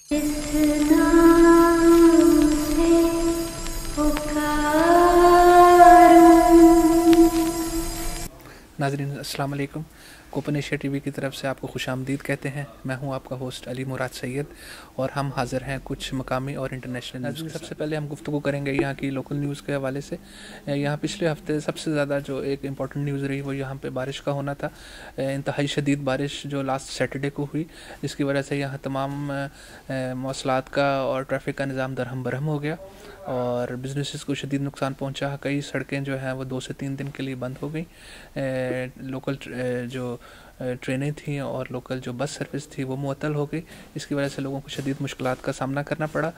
नाज़रीन अस्सलाम वालेकुम। कोपन एशिया टीवी की तरफ से आपको खुशामदीद कहते हैं। मैं हूं आपका होस्ट अली मुराद सैयद और हम हाज़िर हैं कुछ मकामी और इंटरनेशनल न्यूज़ के। सबसे पहले हम गुफ्तगू करेंगे यहाँ की लोकल न्यूज़ के हवाले से। यहाँ पिछले हफ्ते सबसे ज़्यादा जो एक इम्पॉर्टेंट न्यूज़ रही वो यहाँ पे बारिश का होना था। इंतहाई शदीद बारिश जो लास्ट सैटरडे को हुई, जिसकी वजह से यहाँ तमाम मौसलात का और ट्रैफिक का निज़ाम दरहम बरहम हो गया और बिजनेसेस को शदीद नुकसान पहुंचा। कई सड़कें जो हैं वो 2 से 3 दिन के लिए बंद हो गई। लोकल जो ट्रेनें थीं और लोकल जो बस सर्विस थी वो मुअत्तल हो गई। इसकी वजह से लोगों को शदीद मुश्किलात का सामना करना पड़ा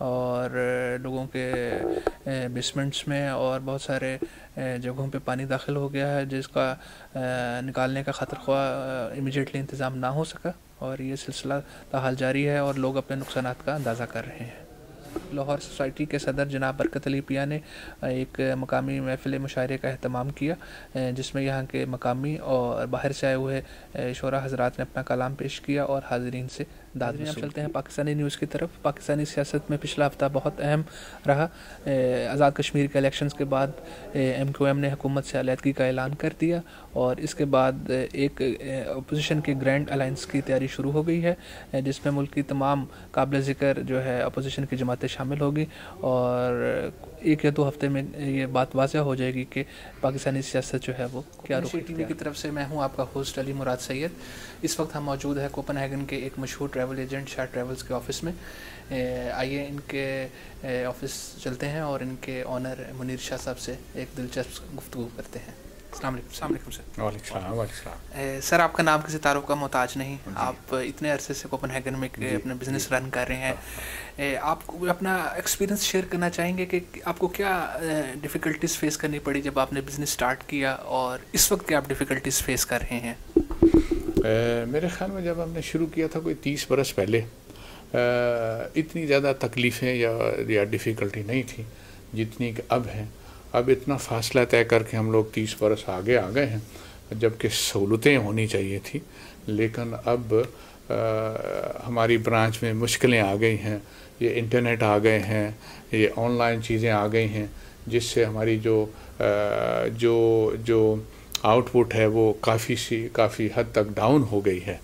और लोगों के बेसमेंट्स में और बहुत सारे जगहों पे पानी दाखिल हो गया है, जिसका निकालने का ख़तर ख्वाह इमीडिएटली इंतज़ाम ना हो सका और ये सिलसिला ताहाल जारी है और लोग अपने नुकसानात का अंदाज़ा कर रहे हैं। लाहौर सोसाइटी के सदर जनाब बरकत अली पिया ने एक मकामी महफिल मुशायरे का अहतमाम किया, जिसमें यहाँ के मकामी और बाहर से आए हुए शोरा हजरात ने अपना कलाम पेश किया और हाज़रीन से दाद वसूल। चलते हैं पाकिस्तानी न्यूज़ की तरफ। पाकिस्तानी सियासत में पिछला हफ्ता बहुत अहम रहा। आज़ाद कश्मीर के इलेक्शंस के बाद MQM ने हुकूमत से अलहदगी का ऐलान कर दिया और इसके बाद एक अपोजिशन के ग्रैंड अलायंस की तैयारी शुरू हो गई है, जिसमें मुल्क की तमाम काबिल ज़िक्र जो है अपोजिशन की जमातें शामिल होगी और 1 या 2 हफ्ते में ये बात वाज़ह हो जाएगी कि पाकिस्तानी सियासत जो है वो क्या रुख। टीवी की तरफ से मैं हूँ आपका होस्ट अली मुराद सैयद। इस वक्त हम मौजूद है कोपनहेगन के एक मशहूर ट्रैवल एजेंट शाह ट्रैवल्स के ऑफ़िस में। आइए इनके ऑफ़िस चलते हैं और इनके ऑनर मुनीर शाह साहब से एक दिलचस्प गुफ्तगू करते हैं। अस्सलाम वालेकुम सर। वालेकुम। सर, आपका नाम किसी तारुफ का मोहताज नहीं। आप इतने अरसे से कोपनहेगन में अपना बिज़नेस रन कर रहे हैं। आप अपना एक्सपीरियंस शेयर करना चाहेंगे कि आपको क्या डिफ़िकल्टीज़ फ़ेस करनी पड़ी जब आपने बिज़नेस स्टार्ट किया और इस वक्त क्या आप डिफ़िकल्टीज़ फ़ेस कर रहे हैं? मेरे ख़्याल में जब हमने शुरू किया था कोई 30 बरस पहले, इतनी ज़्यादा तकलीफ़ें या डिफ़िकल्टी नहीं थी जितनी कि अब हैं। अब इतना फ़ासला तय करके हम लोग 30 बरस आगे आ गए हैं, जबकि सहूलतें होनी चाहिए थी। लेकिन अब हमारी ब्रांच में मुश्किलें आ गई हैं, ये इंटरनेट आ गए हैं, ये ऑनलाइन चीज़ें आ गई हैं, जिससे हमारी जो आउटपुट है वो काफ़ी हद तक डाउन हो गई है।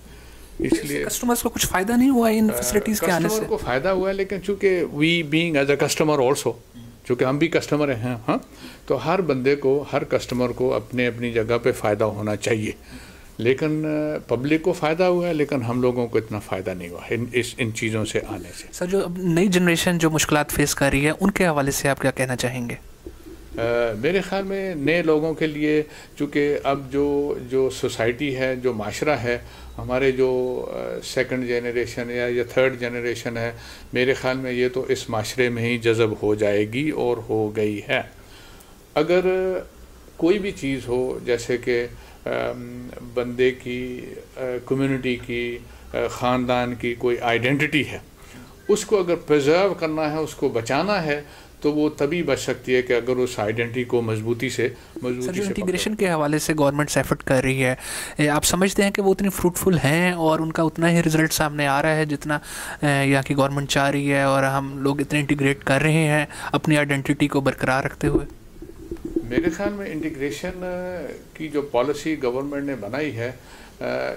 इसलिए कस्टमर्स को कुछ फ़ायदा नहीं हुआ इन फैसिलिटीज़ के आने से? कस्टमर को फ़ायदा हुआ है, लेकिन चूँकि we being as a customer also, चूँकि हम भी कस्टमर हैं, हाँ, तो हर बंदे को, हर कस्टमर को अपनी जगह पे फ़ायदा होना चाहिए। लेकिन पब्लिक को फ़ायदा हुआ है, लेकिन हम लोगों को इतना फ़ायदा नहीं हुआ इन चीज़ों से आने से। सर, जो अब नई जनरेशन जो मुश्किलात फेस कर रही है, उनके हवाले से आप क्या कहना चाहेंगे? मेरे ख़्याल में नए लोगों के लिए, चूँकि अब जो सोसाइटी है, जो माशरा है, हमारे जो सेकंड जनरेशन या थर्ड जनरेशन है, मेरे ख़्याल में ये तो इस माशरे में ही जज़ब हो जाएगी और हो गई है। अगर कोई भी चीज़ हो, जैसे कि बंदे की, कम्युनिटी की, ख़ानदान की कोई आइडेंटिटी है, उसको अगर प्रिजर्व करना है, उसको बचाना है, तो वो तभी बच सकती है कि अगर उस आइडेंटिटी को मजबूती से इंटीग्रेशन के हवाले से गवर्नमेंट एफर्ट कर रही है, आप समझते हैं कि वो उतनी फ्रूटफुल हैं और उनका उतना ही रिजल्ट सामने आ रहा है जितना यहाँ की गवर्नमेंट चाह रही है, और हम लोग इतने इंटीग्रेट कर रहे हैं अपनी आइडेंटिटी को बरकरार रखते हुए? मेरे ख्याल में इंटीग्रेशन की जो पॉलिसी गवर्नमेंट ने बनाई है,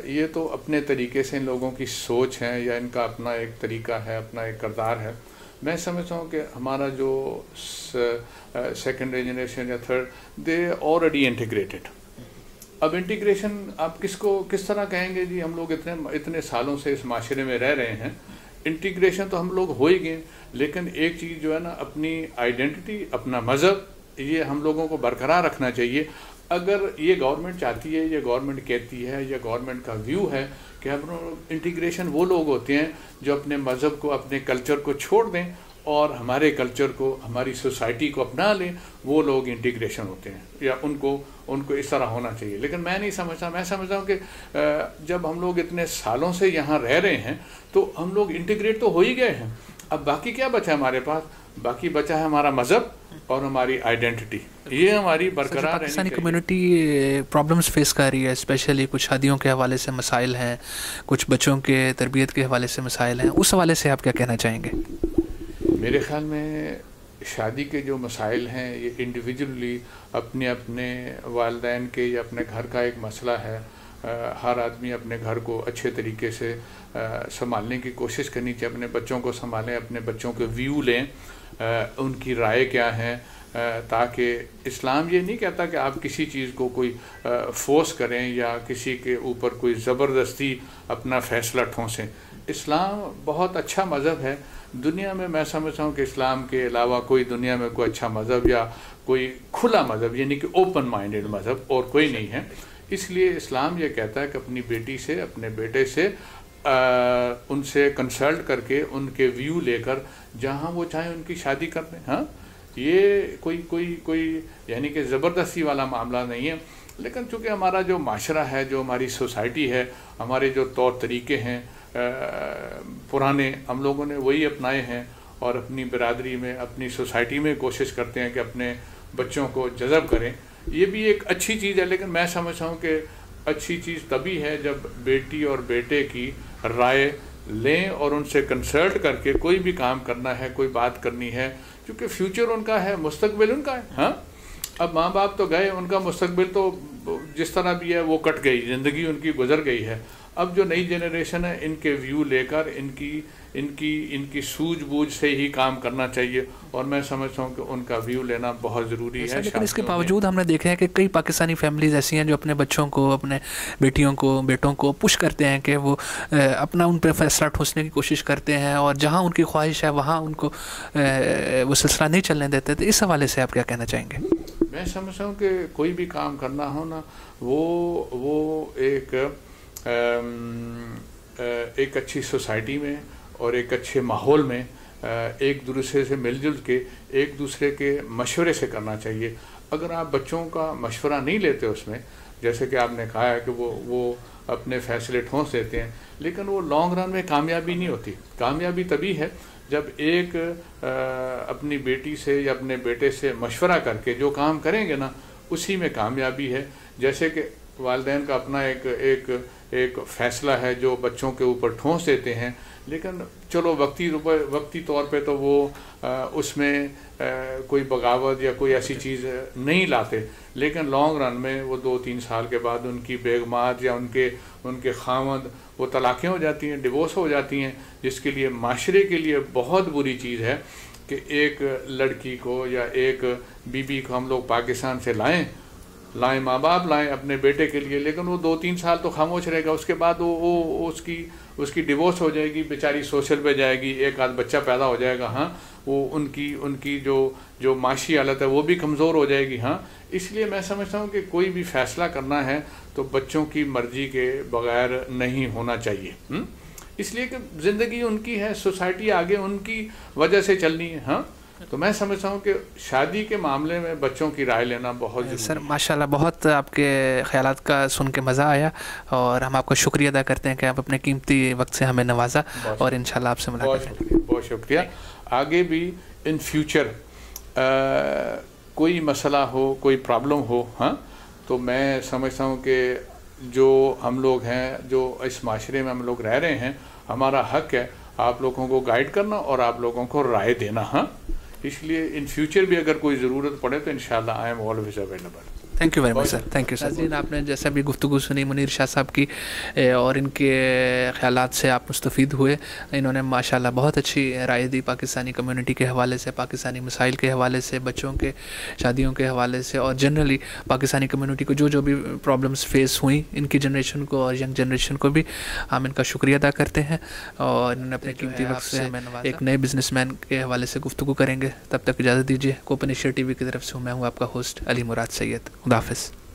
ये तो अपने तरीके से इन लोगों की सोच है या इनका अपना एक तरीका है, अपना एक किरदार है। मैं समझता हूँ कि हमारा जो सेकंड जनरेशन या थर्ड, दे ऑलरेडी इंटीग्रेटेड। अब इंटीग्रेशन आप किस तरह कहेंगे जी, हम लोग इतने सालों से इस माशरे में रह रहे हैं, इंटीग्रेशन तो हम लोग हो ही गए, लेकिन एक चीज़ जो है ना, अपनी आइडेंटिटी, अपना मज़हब, ये हम लोगों को बरकरार रखना चाहिए। अगर ये गवर्नमेंट चाहती है, ये गवर्नमेंट कहती है, ये गवर्नमेंट का व्यू है कि हम इंटीग्रेशन वो लोग होते हैं जो अपने मज़हब को, अपने कल्चर को छोड़ दें और हमारे कल्चर को, हमारी सोसाइटी को अपना लें, वो लोग इंटीग्रेशन होते हैं, या उनको इस तरह होना चाहिए। लेकिन मैं नहीं समझता, मैं समझता हूँ कि जब हम लोग इतने सालों से यहाँ रह रहे हैं तो हम लोग इंटीग्रेट तो हो ही गए हैं। अब बाकी क्या बचा है हमारे पास? बाकी बचा है हमारा मज़हब और हमारी आइडेंटिटी, ये हमारी बरकरार पाकिस्तानी कम्युनिटी प्रॉब्लम्स फेस कर रही है, स्पेशली कुछ शादियों के हवाले से मसाइल हैं, कुछ बच्चों के तरबियत के हवाले से मसाइल हैं, उस हवाले से आप क्या कहना चाहेंगे? मेरे ख़्याल में शादी के जो मसाइल हैं ये इंडिविजुअली अपने अपने वालिदैन के या अपने घर का एक मसला है। हर आदमी अपने घर को अच्छे तरीके से संभालने की कोशिश करनी चाहिए, अपने बच्चों को संभालें, अपने बच्चों के व्यू लें, उनकी राय क्या है, ताकि इस्लाम ये नहीं कहता कि आप किसी चीज़ को कोई फोर्स करें या किसी के ऊपर कोई ज़बरदस्ती अपना फ़ैसला ठोंसें। इस्लाम बहुत अच्छा मज़हब है। दुनिया में मैं समझता हूँ कि इस्लाम के अलावा कोई दुनिया में कोई अच्छा मज़हब या कोई खुला मज़हब यानी कि ओपन माइंडेड मज़हब और कोई नहीं है। इसलिए इस्लाम ये कहता है कि अपनी बेटी से, अपने बेटे से उनसे कंसल्ट करके उनके व्यू लेकर जहाँ वो चाहें उनकी शादी कर दें। हाँ, ये कोई यानी कि ज़बरदस्ती वाला मामला नहीं है। लेकिन चूँकि हमारा जो माशरा है, जो हमारी सोसाइटी है, हमारे जो तौर तरीके हैं पुराने, हम लोगों ने वही अपनाए हैं और अपनी बिरादरी में, अपनी सोसाइटी में कोशिश करते हैं कि अपने बच्चों को जज़ब करें। ये भी एक अच्छी चीज़ है, लेकिन मैं समझता हूँ कि अच्छी चीज़ तभी है जब बेटी और बेटे की राय लें और उनसे कंसल्ट करके कोई भी काम करना है, कोई बात करनी है, क्योंकि फ्यूचर उनका है, मुस्तकबिल उनका है। हाँ, अब माँ बाप तो गए, उनका मुस्तकबिल तो जिस तरह भी है वो कट गई, ज़िंदगी उनकी गुजर गई है। अब जो नई जनरेशन है इनके व्यू लेकर इनकी सूझबूझ से ही काम करना चाहिए और मैं समझता हूँ कि उनका व्यू लेना बहुत ज़रूरी है। लेकिन इसके बावजूद हमने देखे हैं कि कई पाकिस्तानी फैमिलीज ऐसी हैं जो अपने बच्चों को, अपने बेटियों को, बेटों को पुश करते हैं कि वो अपना उन पर फैसला ठोंसने की कोशिश करते हैं और जहाँ उनकी ख्वाहिश है वहाँ उनको वो सिलसिला नहीं चलने देते। तो इस हवाले से आप क्या कहना चाहेंगे? मैं समझता हूँ कि कोई भी काम करना हो ना, वो एक अच्छी सोसाइटी में और एक अच्छे माहौल में एक दूसरे से मिलजुल के, एक दूसरे के मशवरे से करना चाहिए। अगर आप बच्चों का मशवरा नहीं लेते उसमें, जैसे कि आपने कहा है कि वो अपने फैसले ठोंस देते हैं, लेकिन वो लॉन्ग रन में कामयाबी नहीं होती। कामयाबी तभी है जब एक अपनी बेटी से या अपने बेटे से मशवरा करके जो काम करेंगे ना, उसी में कामयाबी है। जैसे कि वालिदैन का अपना एक फ़ैसला है जो बच्चों के ऊपर ठोंस देते हैं, लेकिन चलो वक्ती तौर पे तो वो उसमें कोई बगावत या कोई ऐसी चीज़ नहीं लाते, लेकिन लॉन्ग रन में वो 2-3 साल के बाद उनकी बेगमात या उनके खामद वो तलाक़ें हो जाती हैं, डिवोर्स हो जाती हैं, जिसके लिए माशरे के लिए बहुत बुरी चीज़ है कि एक लड़की को या एक बीबी को हम लोग पाकिस्तान से लाएं, माँ बाप लाएं अपने बेटे के लिए, लेकिन वो 2-3 साल तो खामोश रहेगा, उसके बाद वो उसकी डिवोर्स हो जाएगी, बेचारी सोशल पे जाएगी, एक आध बच्चा पैदा हो जाएगा। हाँ, वो उनकी जो माशी हालत है वो भी कमज़ोर हो जाएगी। हाँ, इसलिए मैं समझता हूँ कि कोई भी फ़ैसला करना है तो बच्चों की मर्ज़ी के बग़ैर नहीं होना चाहिए। इसलिए कि ज़िंदगी उनकी है, सोसाइटी आगे उनकी वजह से चलनी है। हाँ, तो मैं समझता हूँ कि शादी के मामले में बच्चों की राय लेना बहुत ज़रूरी है। सर माशाल्लाह, बहुत आपके ख़यालात का सुन के मज़ा आया और हम आपका शुक्रिया अदा करते हैं कि आप अपने कीमती वक्त से हमें नवाजा और इंशाल्लाह आपसे मुलाकात करेंगे। बहुत शुक्रिया। आगे भी इन फ्यूचर कोई मसला हो, कोई प्रॉब्लम हो, हाँ, तो मैं समझता हूँ कि जो हम लोग हैं, जो इस माशरे में हम लोग रह रहे हैं, हमारा हक़ है आप लोगों को गाइड करना और आप लोगों को राय देना। हाँ, इसलिए इन फ्यूचर भी अगर कोई ज़रूरत पड़े तो इंशाल्लाह I am always available. Thank you very much sir, thank you sir. आपने जैसा भी गुफ्तगू सुनी मुनीर शाह साहब की और इनके ख़यालात से आप मुस्तफ़ीद हुए। इन्होंने माशाल्लाह बहुत अच्छी राय दी पाकिस्तानी कम्युनिटी के हवाले से, पाकिस्तानी मसाइल के हवाले से, बच्चों के शादियों के हवाले से और जनरली पाकिस्तानी कम्युनिटी को जो भी प्रॉब्लम्स फेस हुई, इनकी जनरेशन को और यंग जनरेशन को भी हम इनका शुक्रिया अदा करते हैं और इन्होंने अपने कीमती वक्त से एक नए बिजनेसमैन के हवाले से गुफ्तगू करेंगे। तब तक इजाज़त दीजिए। कोपन एशिया टीवी की तरफ से मैं हूँ आपका होस्ट अली मुराद सैयद। खुदा हाफ़िज़।